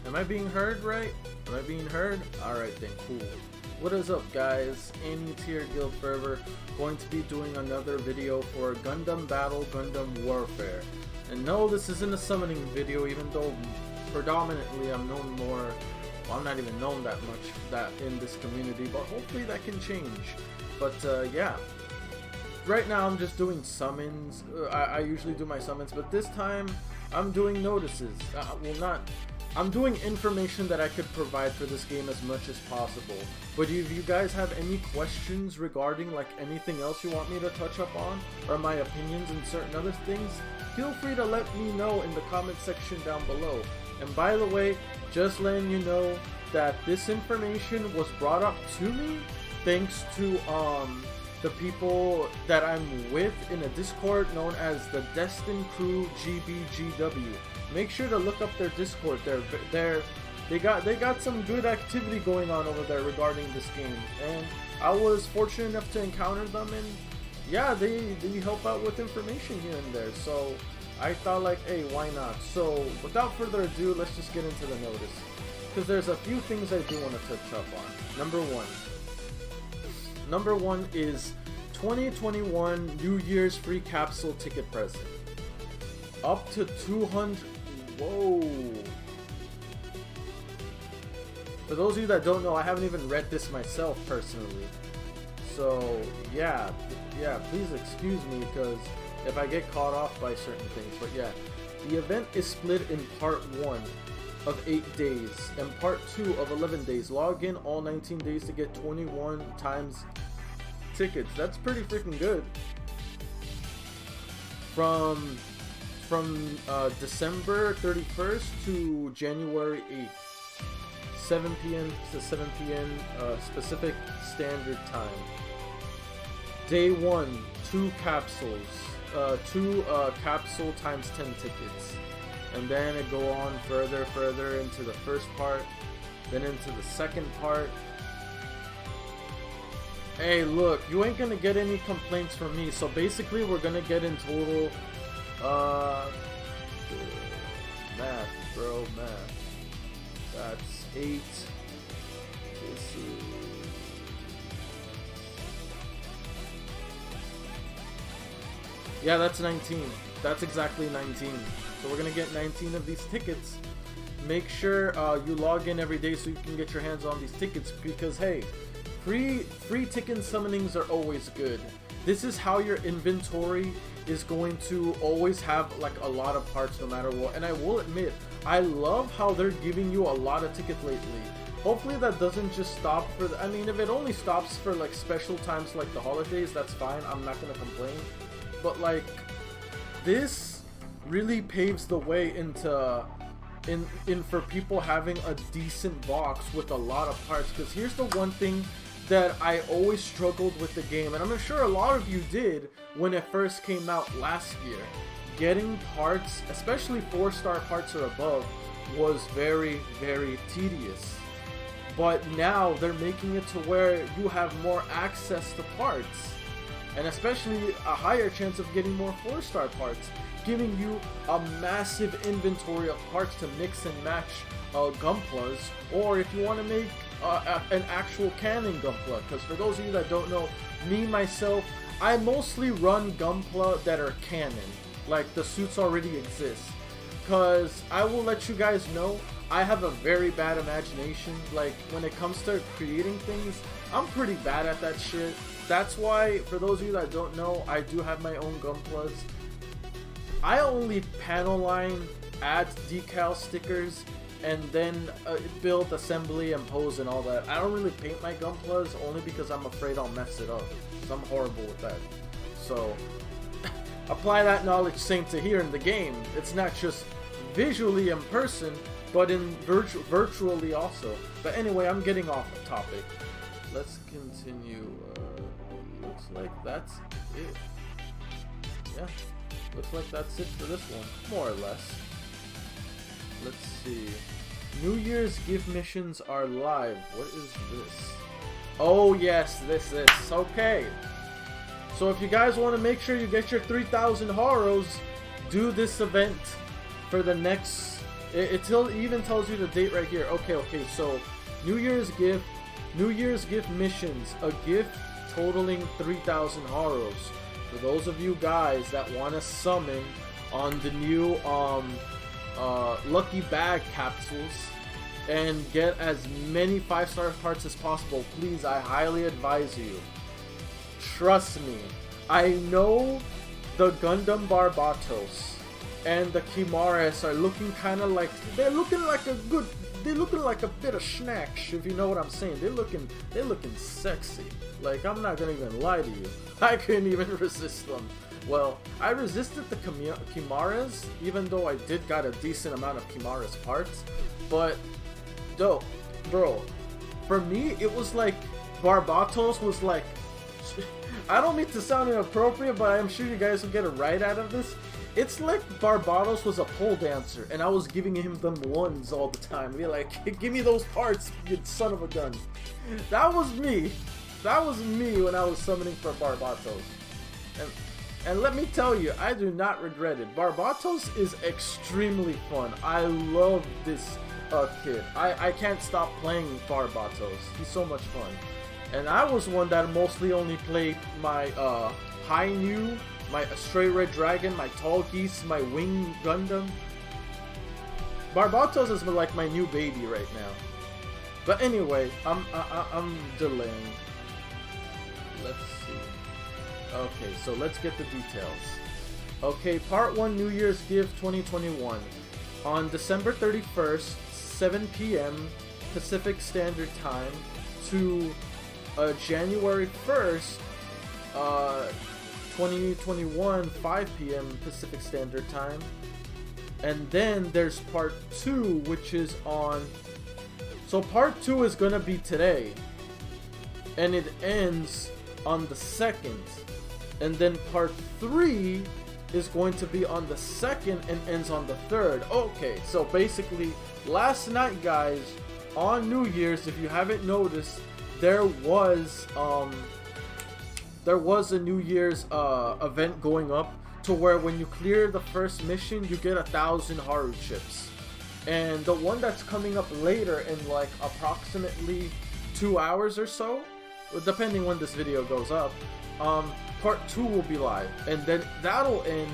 Am I being heard right? Am I being heard? Alright then, cool. What is up guys? Annie's here, Guild Fervor, going to be doing another video for Gundam Battle, Gundam Warfare. And no, this isn't a summoning video, even though predominantly I'm known more, well, I'm not even known that much that in this community, but hopefully that can change. But yeah, right now I'm just doing summons. I usually do my summons, but this time I'm doing notices. I'm doing information that I could provide for this game as much as possible. But if you guys have any questions regarding like anything else you want me to touch up on, or my opinions and certain other things, feel free to let me know in the comment section down below. And by the way, just letting you know that this information was brought up to me thanks to the people that I'm with in a Discord known as the Destin Crew GBGW. Make sure to look up their Discord. They got some good activity going on over there regarding this game, and I was fortunate enough to encounter them, and yeah, they help out with information here and there. So I thought like, hey, why not? So without further ado, let's just get into the notice, because there's a few things I do want to touch up on. Number one is 2021 New Year's free capsule ticket present. Up to 200. Whoa. For those of you that don't know, I haven't even read this myself personally. So yeah, please excuse me because if I get caught off by certain things. But yeah, the event is split in part 1 of 8 days and part 2 of 11 days. Log in all 19 days to get 21 times tickets. That's pretty freaking good. From December 31st to January 8th, 7 p.m. to 7 p.m. Specific standard time. Day 1, 2 capsules, 2 capsule times 10 tickets, and then it go on further into the first part, then into the second part. Hey, look, you ain't gonna get any complaints from me. So basically, we're gonna get in total. Math, bro, math. That's 8. This is... Yeah, that's 19. That's exactly 19. So we're gonna get 19 of these tickets. Make sure you log in every day so you can get your hands on these tickets, because hey, free ticket summonings are always good. This is how your inventory is going to always have like a lot of parts no matter what. And I will admit, I love how they're giving you a lot of tickets lately. Hopefully that doesn't just stop for I mean, if it only stops for like special times like the holidays, that's fine, I'm not gonna complain. But like, this really paves the way into for people having a decent box with a lot of parts. Because here's the one thing that I always struggled with the game, and I'm sure a lot of you did when it first came out last year. Getting parts, especially 4-star parts or above, was very tedious. But now they're making it to where you have more access to parts, and especially a higher chance of getting more 4-star parts, giving you a massive inventory of parts to mix and match Gunplas, or if you want to make an actual canon Gunpla. Because for those of you that don't know, me myself, I mostly run Gunpla that are canon, like the suits already exist. Because I will let you guys know, I have a very bad imagination. Like when it comes to creating things, I'm pretty bad at that shit. That's why, for those of you that don't know, I do have my own Gunplas. I only panel line, add decal stickers, and then build assembly and pose and all that. I don't really paint my Gunplas only because I'm afraid I'll mess it up, because I'm horrible with that. So apply that knowledge same to here in the game. It's not just visually in person, but in virtually also. But anyway, I'm getting off the topic. Let's continue. Looks like that's it. Yeah, looks like that's it for this one, more or less. Let's see. New Year's gift missions are live. What is this? Oh yes, this is okay. So if you guys want to make sure you get your 3,000 HAROs, do this event for the next It even tells you the date right here. Okay, so New Year's gift missions, a gift totaling 3,000 Haros. For those of you guys that want to summon on the new lucky bag capsules and get as many 5-star parts as possible, please, I highly advise you. Trust me, I know the Gundam Barbatos and the Kimares are looking kind of like, they're looking like a bit of snacks, if you know what I'm saying. They're looking sexy. Like, I'm not gonna even lie to you. I couldn't even resist them. Well, I resisted the Kimares, even though I did got a decent amount of Kimares parts. But, bro, for me, it was like, Barbatos was like, I don't mean to sound inappropriate, but I'm sure you guys will get a right out of this. It's like Barbatos was a pole dancer, and I was giving him them ones all the time. Be like, give me those parts, you son of a gun. That was me. That was me when I was summoning for Barbatos. And let me tell you, I do not regret it. Barbatos is extremely fun. I love this kid. I can't stop playing Barbatos. He's so much fun. And I was one that mostly only played my High-Nu, my Stray Red Dragon, my Tall Geese, my Wing Gundam. Barbatos is like my new baby right now. But anyway, I'm delaying. Let's see. Okay, so let's get the details. Okay, Part 1 New Year's Gift 2021. On December 31st, 7 p.m. Pacific Standard Time to January 1st, 2021, 5 p.m. Pacific Standard Time. And then there's Part 2, which is on... So Part 2 is gonna be today. And it ends on the 2nd. And then Part 3 is going to be on the 2nd and ends on the 3rd. Okay, so basically, last night, guys, on New Year's, if you haven't noticed, there was a New Year's event going up to where when you clear the first mission, you get 1,000 HARO chips. And the one that's coming up later in like approximately 2 hours or so, depending when this video goes up, Part 2 will be live, and then that'll end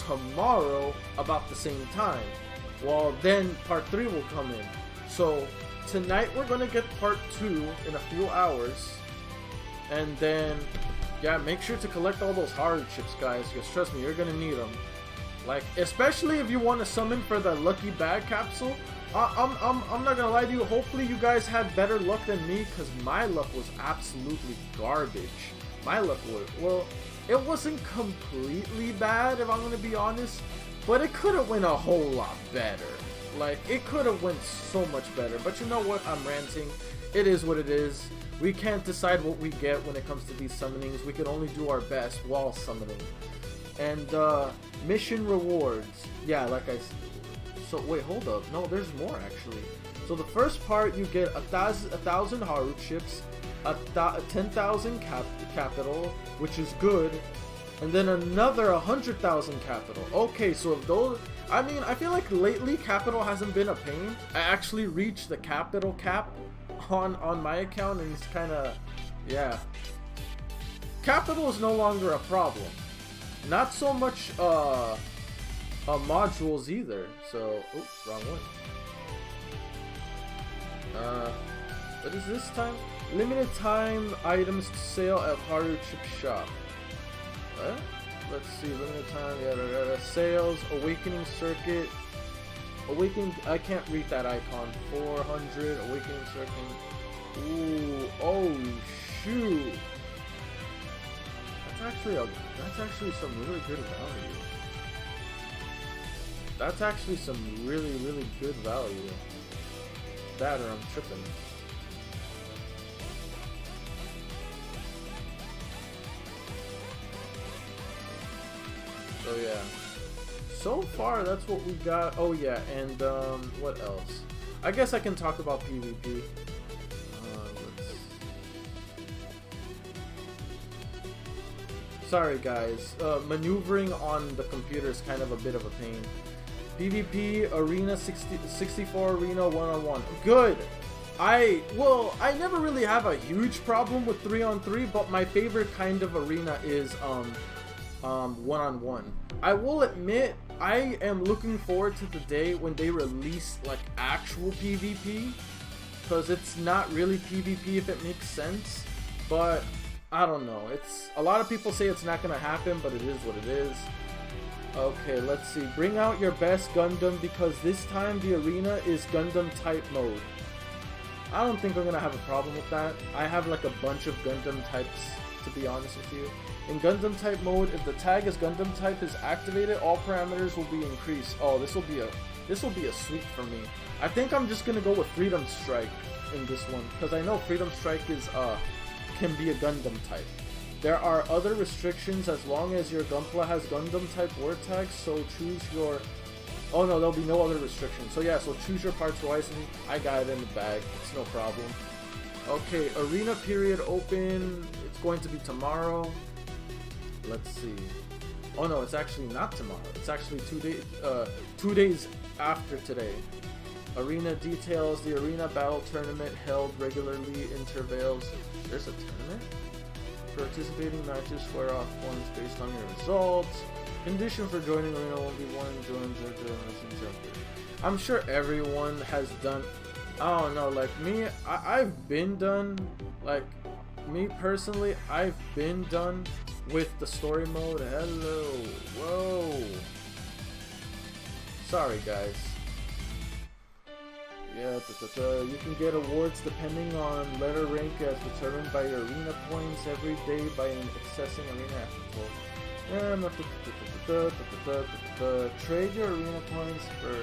tomorrow about the same time. Well, then Part 3 will come in. So tonight we're gonna get Part 2 in a few hours, and then yeah, make sure to collect all those HARO chips, guys, because trust me, you're gonna need them. Like, especially if you want to summon for the lucky bag capsule. I'm not gonna lie to you, hopefully you guys had better luck than me, because my luck was absolutely garbage. My luck was, well, it wasn't completely bad, if I'm gonna be honest, but it could have went a whole lot better. Like, it could have went so much better, but you know what, I'm ranting. It is what it is. We can't decide what we get when it comes to these summonings. We can only do our best while summoning. And mission rewards, yeah, like I said. So wait, hold up, no, there's more actually. So the first part, you get 1,000 HARO chips, 10,000 capital, which is good, and then another 100,000 capital. Okay, so if those, I mean, I feel like lately capital hasn't been a pain. I actually reached the capital cap on my account, and it's kind of, yeah, capital is no longer a problem. Not so much modules either. So, oops, wrong one. What is this time? Limited time items to sale at HARO Chip Shop. What? Let's see, limited time, sales, awakening circuit, I can't read that icon, 400, awakening circuit, ooh, oh shoot, that's actually some really good value, that's actually some really good value, that or I'm tripping. So yeah, so far that's what we got. Oh yeah, and what else? I guess I can talk about PvP. Sorry guys, maneuvering on the computer is kind of a bit of a pain. PvP Arena 64 Arena 1-on-1. Good. I never really have a huge problem with 3-on-3, but my favorite kind of arena is 1-on-1. I will admit, I am looking forward to the day when they release like actual PvP, because it's not really PvP if it makes sense. But I don't know. It's a lot of people say it's not gonna happen, but it is what it is. Okay, let's see. Bring out your best Gundam, because this time the arena is Gundam type mode. I don't think I'm gonna have a problem with that. I have like a bunch of Gundam types, to be honest with you. In Gundam type mode, if the tag as Gundam type is activated, all parameters will be increased. Oh, this will be a sweep for me. I think I'm just gonna go with Freedom Strike in this one, because I know Freedom Strike is can be a Gundam type. There are other restrictions as long as your Gunpla has Gundam type word tags, so choose your... Oh no, there'll be no other restrictions. So yeah, so choose your parts wisely. I got it in the bag, it's no problem. Okay, arena period open. It's going to be tomorrow. Let's see. Oh no, it's actually not tomorrow. It's actually 2 days after today. Arena details. The arena battle tournament held regularly intervals. There's a tournament? Participating matches square off points based on your results. Condition for joining Arena 1v1, join. I'm sure everyone has done... I don't know, like me, I've been done, like, me personally, I've been done with the story mode. Hello, whoa. Sorry guys. Yeah, you can get awards depending on letter rank as determined by your arena points every day by accessing arena after 12. Trade your arena points for...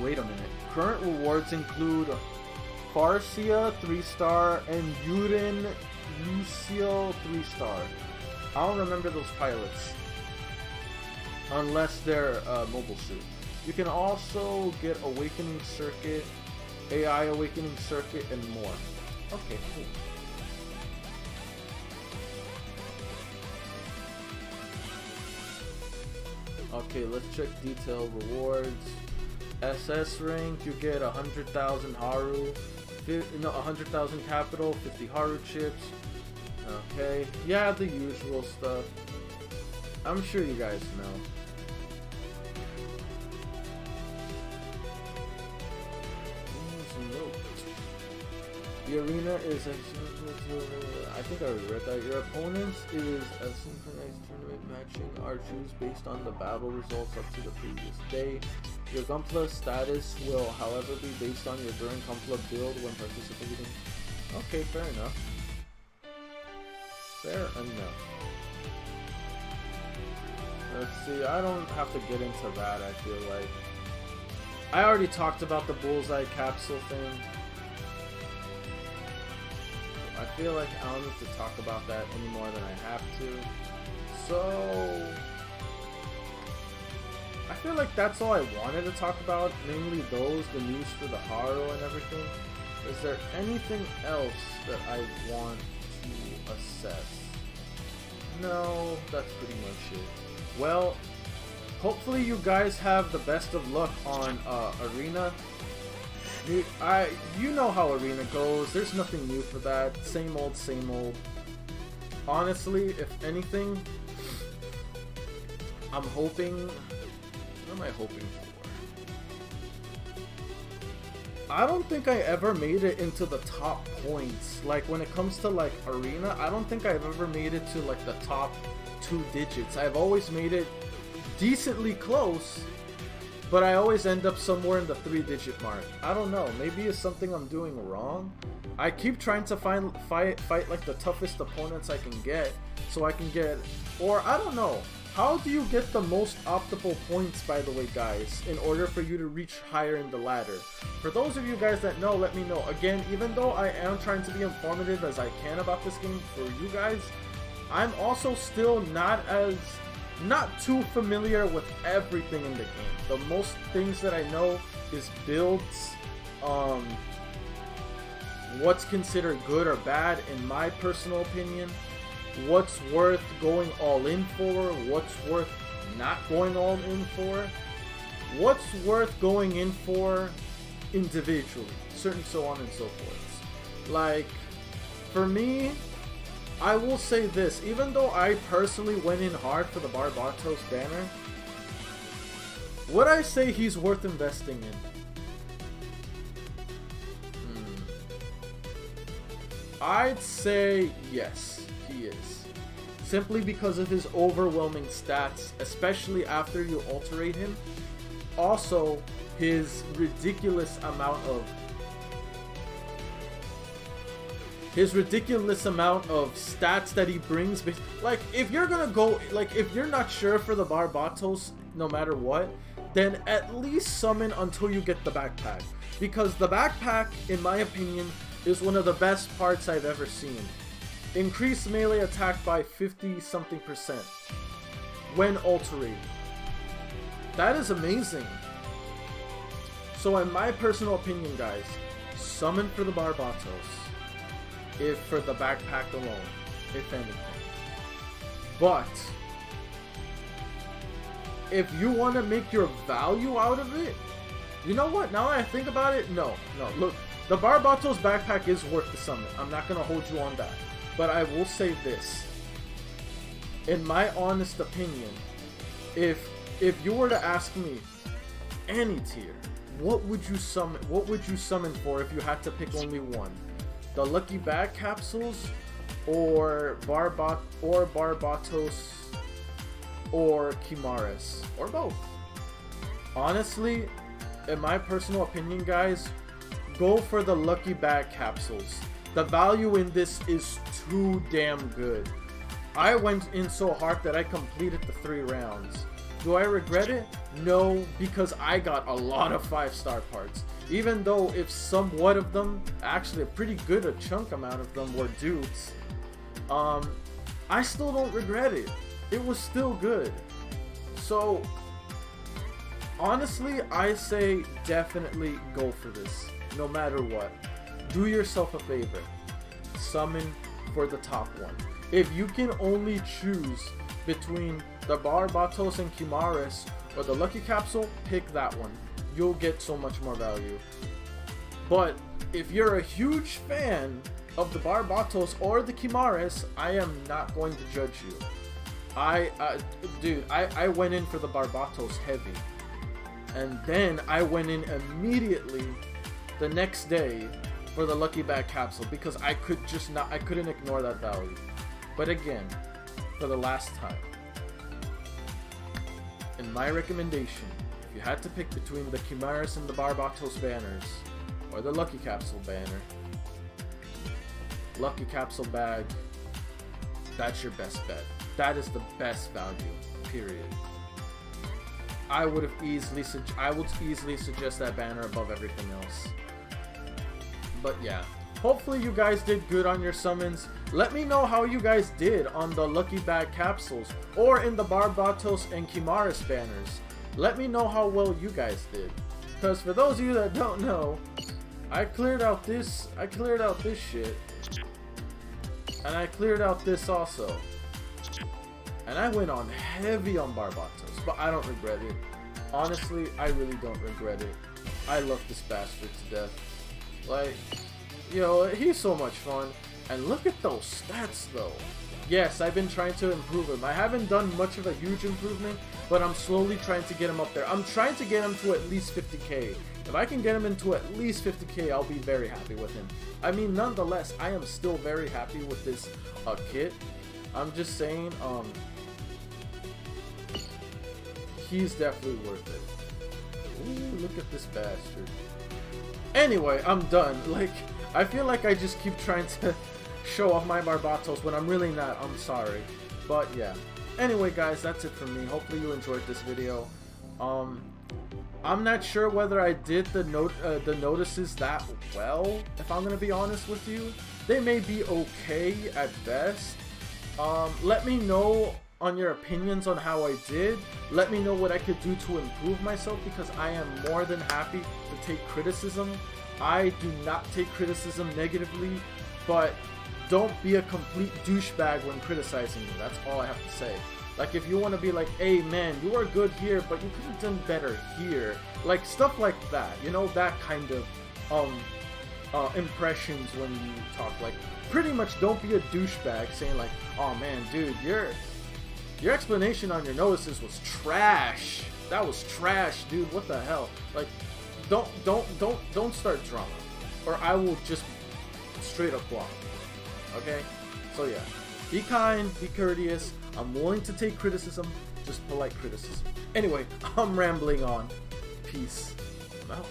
Wait a minute. Current rewards include Farsia 3-star and Yuden Lucio 3-star. I don't remember those pilots. Unless they're mobile suit. You can also get Awakening Circuit, AI Awakening Circuit, and more. Okay, cool. Okay, let's check detail rewards. SS rank, you get 100,000 HARO, 100,000 capital, 50 HARO chips. Okay, yeah, the usual stuff. I'm sure you guys know. The arena is I think I already read that. Your opponents is a synchronized tournament matching are choose based on the battle results up to the previous day. Your Gunpla status will, however, be based on your during Gunpla build when participating. Okay, fair enough. Fair enough. Let's see, I don't have to get into that, I feel like. I already talked about the bullseye capsule thing. I feel like I don't need to talk about that any more than I have to. So... I feel like that's all I wanted to talk about, mainly those, the news for the HARO and everything. Is there anything else that I want to assess? No, that's pretty much it. Well, hopefully you guys have the best of luck on Arena. You know how Arena goes, there's nothing new for that, same old, same old. Honestly, if anything, I'm hoping... What am I hoping for? I don't think I ever made it into the top points. Like, when it comes to, like, Arena, I don't think I've ever made it to, like, the top 2 digits. I've always made it decently close, but I always end up somewhere in the 3-digit mark. I don't know. Maybe it's something I'm doing wrong. I keep trying to fight like the toughest opponents I can get, so I can get... Or, I don't know. How do you get the most optimal points, by the way, guys, in order for you to reach higher in the ladder? For those of you guys that know, let me know. Again, even though I am trying to be informative as I can about this game for you guys, I'm also still not too familiar with everything in the game. The most things that I know is builds, what's considered good or bad in my personal opinion. what's worth going all in for, what's worth not going all in for, what's worth going in for individually, certain so on and so forth. Like, for me, I will say this, even though I personally went in hard for the Barbatos banner, would I say he's worth investing in? I'd say yes, he is. Simply because of his overwhelming stats, especially after you alterate him. Also, his ridiculous amount of stats that he brings. Like, if you're gonna go, like, if you're not sure for the Barbatos no matter what, then at least summon until you get the backpack, because the backpack, in my opinion, is one of the best parts I've ever seen. Increase melee attack by 50-something% when alterated. That is amazing. So in my personal opinion, guys, summon for the Barbatos, if for the backpack alone, if anything. But if you want to make your value out of it, you know what? Now that I think about it, no. Look, the Barbatos backpack is worth the summon. I'm not going to hold you on that. But I will say this. In my honest opinion, if you were to ask me any tier, what would you summon for if you had to pick only one? The Lucky Bag Capsules, or Barbatos, or Chimaris, or both? Honestly, in my personal opinion, guys, go for the Lucky Bag Capsules. The value in this is too damn good. I went in so hard that I completed the 3 rounds. Do I regret it? No, because I got a lot of 5-star parts. Even though if somewhat of them, actually a pretty good chunk amount of them were dudes, I still don't regret it. It was still good. So, honestly, I say definitely go for this, no matter what. Do yourself a favor. Summon for the top one. If you can only choose between the Barbatos and Chimaris or the Lucky Capsule, pick that one. You'll get so much more value. But if you're a huge fan of the Barbatos or the Chimaris, I am not going to judge you. Dude, I went in for the Barbatos heavy. And then I went in immediately the next day for the Lucky Bag Capsule, because I couldn't ignore that value. But again, for the last time, in my recommendation, if you had to pick between the Chimaris and the Barbatos banners, or the Lucky Capsule banner, Lucky Capsule bag, that's your best bet. That is the best value, period. I would easily suggest that banner above everything else. But yeah, hopefully you guys did good on your summons. Let me know how you guys did on the Lucky Bag Capsules or in the Barbatos and Chimaris banners. Let me know how well you guys did. Because for those of you that don't know, I cleared out this shit. And I cleared out this also. And I went on heavy on Barbatos, but I don't regret it. Honestly, I really don't regret it. I love this bastard to death. Like, yo, he's so much fun. And look at those stats though. Yes, I've been trying to improve him. I haven't done much of a huge improvement, but I'm slowly trying to get him up there. I'm trying to get him to at least 50k. If I can get him into at least 50k, I'll be very happy with him. I mean, nonetheless, I am still very happy with this kit. I'm just saying, he's definitely worth it. Ooh, look at this bastard. Anyway, I'm done. Like, I feel like I just keep trying to show off my Barbatos when I'm really not. I'm sorry. But yeah. Anyway, guys, that's it from me. Hopefully you enjoyed this video. I'm not sure whether I did the notices that well, if I'm gonna be honest with you. They may be okay at best. Let me know on your opinions on how I did. Let me know what I could do to improve myself, because I am more than happy to take criticism. I do not take criticism negatively, but don't be a complete douchebag when criticizing me. That's all I have to say. Like, if you want to be like, hey man, you are good here, but you could have done better here. Like, stuff like that, you know, that kind of impressions when you talk. Like, pretty much don't be a douchebag saying like, oh man, dude, your explanation on your notices was trash. That was trash, dude. What the hell? Like, don't start drama, or I will just straight up block. Okay? So yeah, be kind, be courteous. I'm willing to take criticism, just polite criticism. Anyway, I'm rambling on. Peace. I'm out.